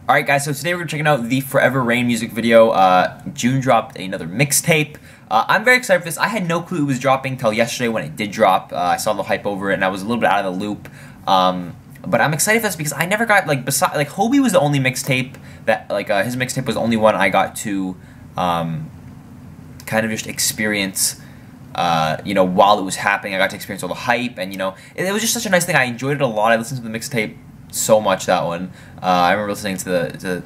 Alright guys, so today we're checking out the Forever Rain music video. June dropped another mixtape. I'm very excited for this. I had no clue it was dropping till yesterday when it did drop. I saw the hype over it and I was a little bit out of the loop. But I'm excited for this because I never got, Hobie was the only mixtape that, his mixtape was the only one I got to, kind of just experience, while it was happening. I got to experience all the hype and, it was just such a nice thing. I enjoyed it a lot. I listened to the mixtape so much, that one. I remember listening to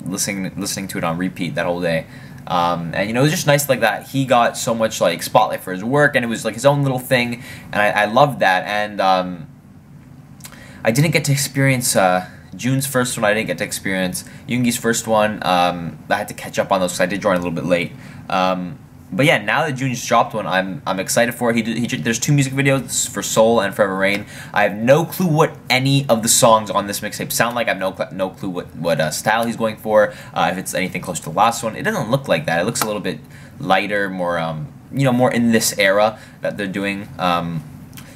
listening to it on repeat that whole day. And it was just nice that he got so much spotlight for his work, and it was his own little thing, and I loved that. And I didn't get to experience June's first one. I didn't get to experience Yoongi's first one. I had to catch up on those because I did join a little bit late. But yeah, now that June just dropped one, I'm excited for it. There's two music videos for Soul and Forever Rain. I have no clue what any of the songs on this mixtape sound like. I have no clue what style he's going for. If it's anything close to the last one, it doesn't look like that. It looks a little bit lighter, more more in this era that they're doing.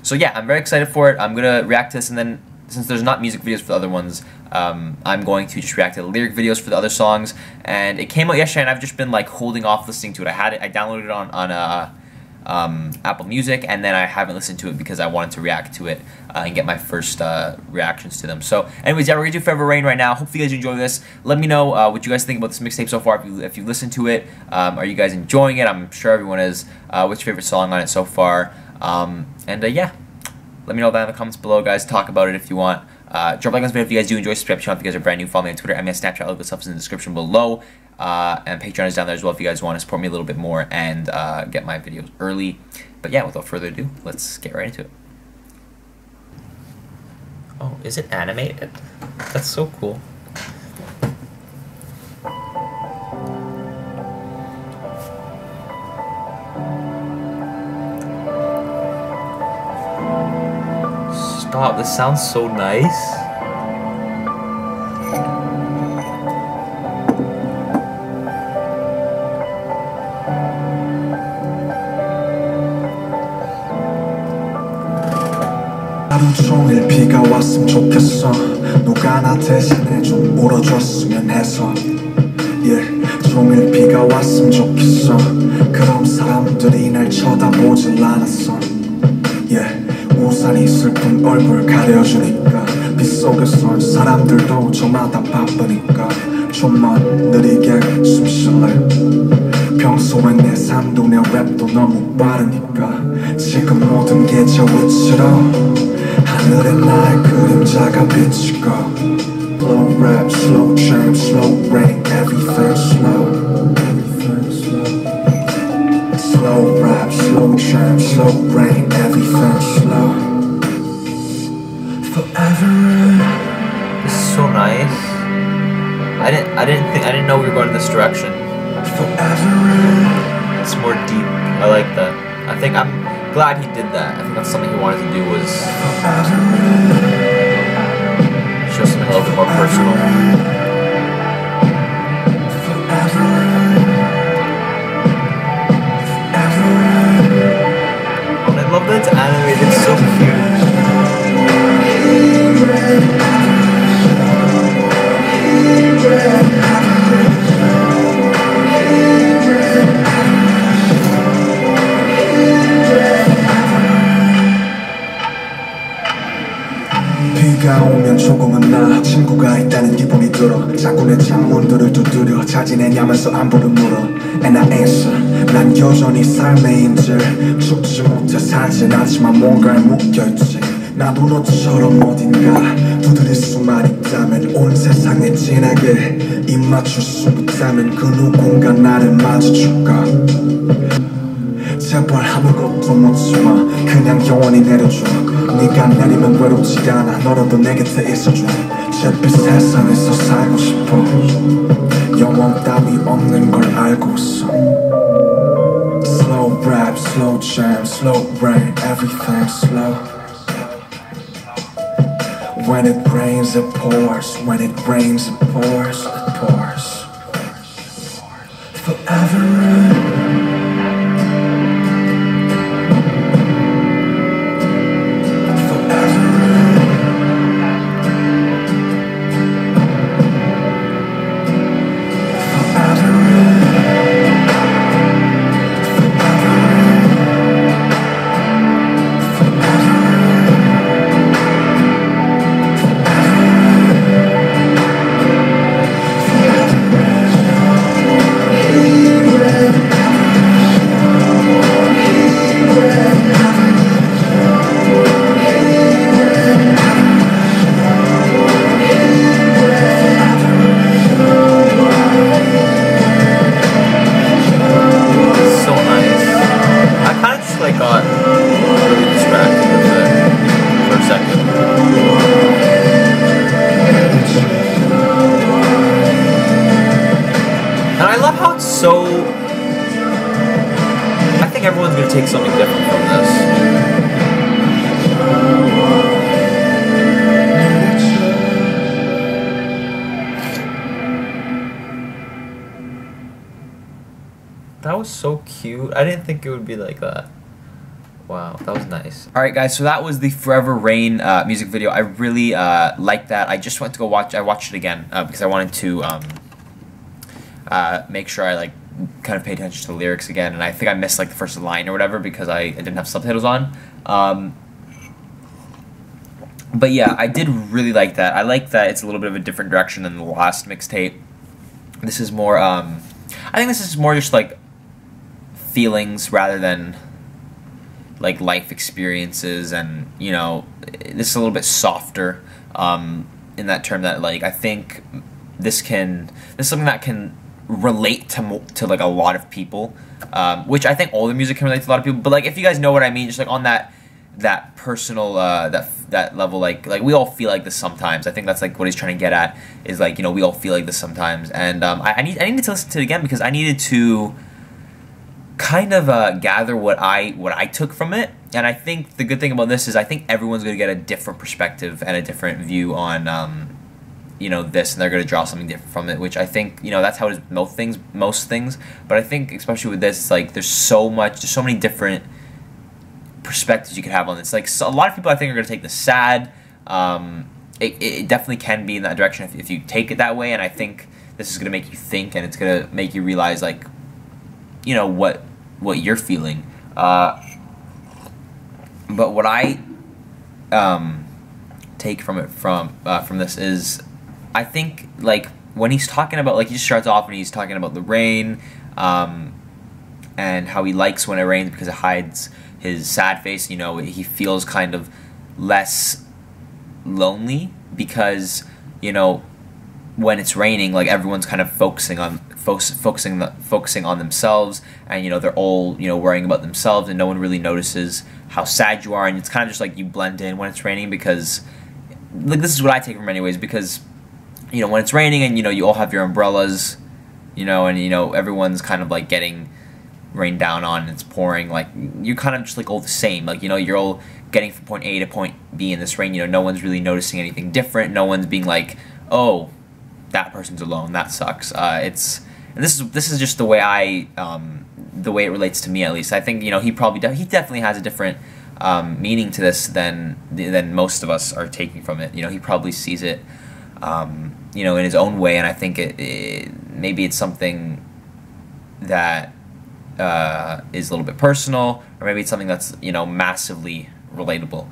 So yeah, I'm very excited for it. I'm gonna react to this, and then since there's not music videos for the other ones, I'm going to just react to the lyric videos for the other songs. And it came out yesterday, and I've just been holding off listening to it. I downloaded it on Apple Music, and then I haven't listened to it because I wanted to react to it and get my first reactions to them. So, anyways, yeah, we're gonna do Forever Rain right now. Hopefully, you guys enjoy this. Let me know what you guys think about this mixtape so far. If you listened to it, are you guys enjoying it? I'm sure everyone is. What's your favorite song on it so far? Yeah. Let me know that in the comments below, guys. Talk about it if you want. Drop a like on this video if you guys do enjoy. Subscribe to the channel if you guys are brand new. Follow me on Twitter, Snapchat. All the stuff is in the description below. And Patreon is down there as well if you guys want to support me a little bit more and get my videos early. But yeah, without further ado, let's get right into it. Oh, is it animated? That's so cool. Stop, this sounds so nice. 하루 종일 비가 왔으면 좋겠어. 누가 나 대신에 좀 울어줬으면 해서. 종일 비가 왔으면 좋겠어. 그럼 사람들이 날 쳐다보질 않았어. 우산이 슬픈 얼굴 가려주니까 빗속에선 사람들도 저마다 바쁘니까 좀만 느리게 숨 쉴래. 평소엔 내 삶도 내 랩도 너무 빠르니까 지금 모든 게 저 위치로 하늘에 나의 그림자가 비치고 Slow rap, slow jam, slow rain, everything slow. Slow rap, slow jam, slow rain, everything slow. Forever rain. This is so nice. I didn't know we were going in this direction. Forever rain. It's more deep. I like that. I'm glad he did that. I think that's something he wanted to do, was show something a little bit more personal. And I love that it's animated. It's so cute. 비가 오면 조금은 나 친구가 있다는 기분이 들어. 자꾸 내 창문들을 두드려 자지내냐면서 안부를 물어. And I answer 난 여전히 삶의 인질. 죽지 못해 살진 않지만 뭔가에 묶여있지. 나도 너처럼 어딘가 두드릴 수만 있다면 온 세상에 진하게 입 맞출 수 있다면 그 누군가 나를 맞아줄까. 제발 아무것도 묻지마. 그냥 영원히 내려줘. 네가 내리면 외롭지 않아. 너라도 내 곁에 있어줘. 잿빛 세상에서 살고 싶어. 영원 따위 없는 걸 알고 있어. Slow rap, slow jam, slow rain, everything slow. When it rains it pours. When it rains it pours. It pours. Forever rain. to take something different from this. That was so cute. I didn't think it would be like that. Wow, that was nice. Alright guys, so that was the Forever Rain music video. I really liked that. I just went to go watch, I watched it again because I wanted to make sure I like kind of pay attention to the lyrics again, and I think I missed like the first line or whatever because I didn't have subtitles on. But yeah, I did really like that. I like that it's a little bit of a different direction than the last mixtape. This is more, I think this is more just like feelings rather than like life experiences, and you know, this is a little bit softer in that term that like I think this is something that can relate to like a lot of people, which I think all the music can relate to a lot of people, but like if you guys know what I mean, just like on that personal that level, like we all feel like this sometimes. I think that's like what he's trying to get at, is like, you know, we all feel like this sometimes, and I needed to listen to it again because I needed to kind of gather what I took from it. And I think the good thing about this is I think everyone's going to get a different perspective and a different view on you know, this, and they're going to draw something different from it, which I think, you know, that's how it is with most things, but I think especially with this, it's like there's so many different perspectives you could have on this. Like, so a lot of people I think are going to take this sad. It definitely can be in that direction if you take it that way, and I think this is going to make you think, and it's going to make you realize, like, you know, what you're feeling. But what I take from it from this is, I think like when he's talking about, like, he just starts off and he's talking about the rain, and how he likes when it rains because it hides his sad face. You know, he feels kind of less lonely because, you know, when it's raining, like everyone's kind of focusing on themselves, and you know, they're all, you know, worrying about themselves, and no one really notices how sad you are, and it's kind of just like you blend in when it's raining, because like this is what I take from it anyways, because you know, when it's raining and you know, you all have your umbrellas, you know, and you know, everyone's kind of like getting rained down on and it's pouring, like you're kind of just like all the same, like, you know, you're all getting from point A to point B in this rain. You know, no one's really noticing anything different, no one's being like, oh, that person's alone, that sucks. And this is just the way the way it relates to me, at least. I think, you know, he definitely has a different meaning to this than most of us are taking from it. You know, he probably sees it, you know, in his own way, and I think maybe it's something that is a little bit personal, or maybe it's something that's, you know, massively relatable.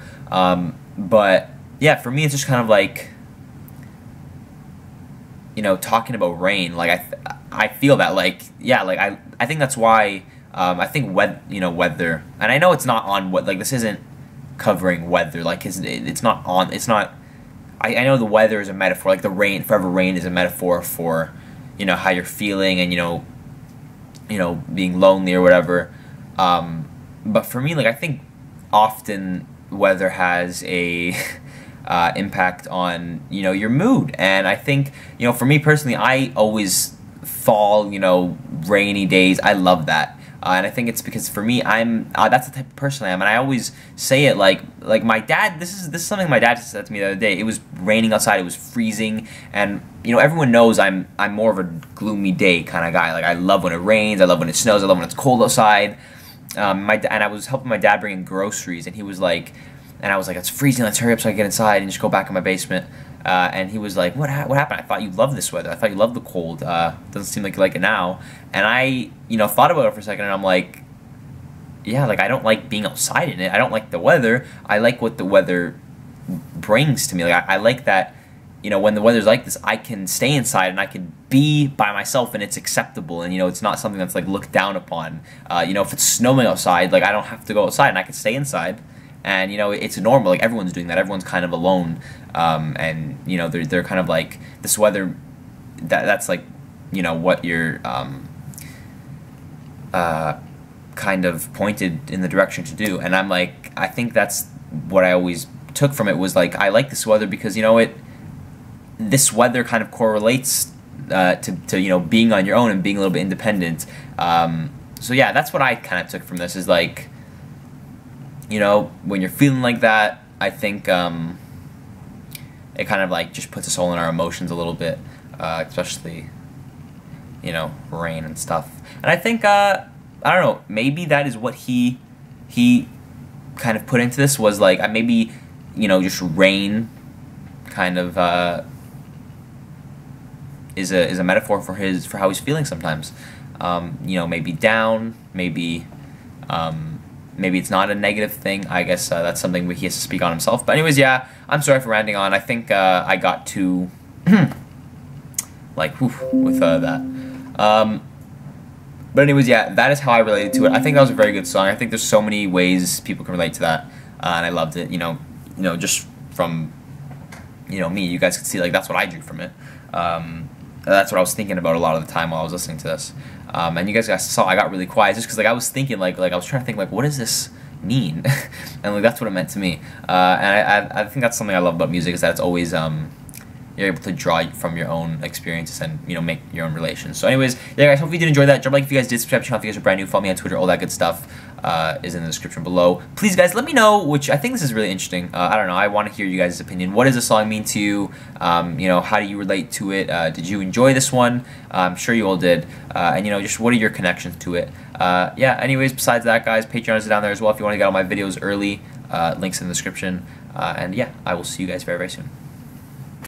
But yeah, for me, it's just kind of like, you know, talking about rain, like I feel that, like, yeah, like I think that's why I think weather, and I know it's not on what, like, this isn't covering weather, like it's not. I know the weather is a metaphor, like the rain, Forever Rain is a metaphor for, you know, how you're feeling, and you know, being lonely or whatever. But for me, like, I think often weather has a impact on, you know, your mood, and I think, you know, for me personally, I always fall, you know, rainy days, I love that. And I think it's because for me, that's the type of person I am, and I always say it like my dad. This is something my dad said to me the other day. It was raining outside. It was freezing, and you know, everyone knows I'm more of a gloomy day kind of guy. Like, I love when it rains. I love when it snows. I love when it's cold outside. And I was helping my dad bring in groceries, and he was like, and I was like, it's freezing. Let's hurry up so I can get inside and just go back in my basement. And he was like, what happened? I thought you loved this weather. I thought you loved the cold. Doesn't seem like you like it now. And I, you know, thought about it for a second, and I'm like, yeah, like, I don't like being outside in it. I don't like the weather. I like what the weather brings to me. Like, I like that, you know, when the weather's like this, I can stay inside and I can be by myself, and it's acceptable, and you know, it's not something that's like looked down upon. You know, if it's snowing outside, like, I don't have to go outside and I can stay inside. And you know, it's normal, like everyone's doing that, everyone's kind of alone, and you know, they're kind of like, this weather, that's like, you know, what you're kind of pointed in the direction to do. And I'm like, I think that's what I always took from it, was like, I like this weather because, you know, this weather kind of correlates to you know, being on your own and being a little bit independent. So yeah, that's what I kind of took from this, is like, you know, when you're feeling like that, I think it kind of like just puts us all in our emotions a little bit, especially, you know, rain and stuff. And I think I don't know, maybe that is what he kind of put into this, was like maybe, you know, just rain kind of is a metaphor for how he's feeling sometimes. You know, maybe down, maybe it's not a negative thing. I guess that's something he has to speak on himself. But anyways, yeah, I'm sorry for ranting on. I think I got too like with that. But anyways, yeah, that is how I related to it. I think that was a very good song. I think there's so many ways people can relate to that, and I loved it. You know, just from, you know, me, you guys could see like that's what I drew from it. That's what I was thinking about a lot of the time while I was listening to this. And you guys saw I got really quiet just because like I was thinking like I was trying to think like, what does this mean? And like that's what it meant to me. And I think that's something I love about music, is that it's always you're able to draw from your own experiences and, you know, make your own relations. So anyways, yeah guys, hope you did enjoy that. Drop a like if you guys did, subscribe to the channel if you guys are brand new, follow me on Twitter, all that good stuff is in the description below. Please guys, let me know, which I think this is really interesting. I don't know, I want to hear you guys' opinion. What does the song mean to you? You know, how do you relate to it? Did you enjoy this one? I'm sure you all did. And you know, just what are your connections to it? Yeah, anyways, besides that guys, Patreon is down there as well if you want to get all my videos early. Links in the description. And yeah, I will see you guys very, very soon.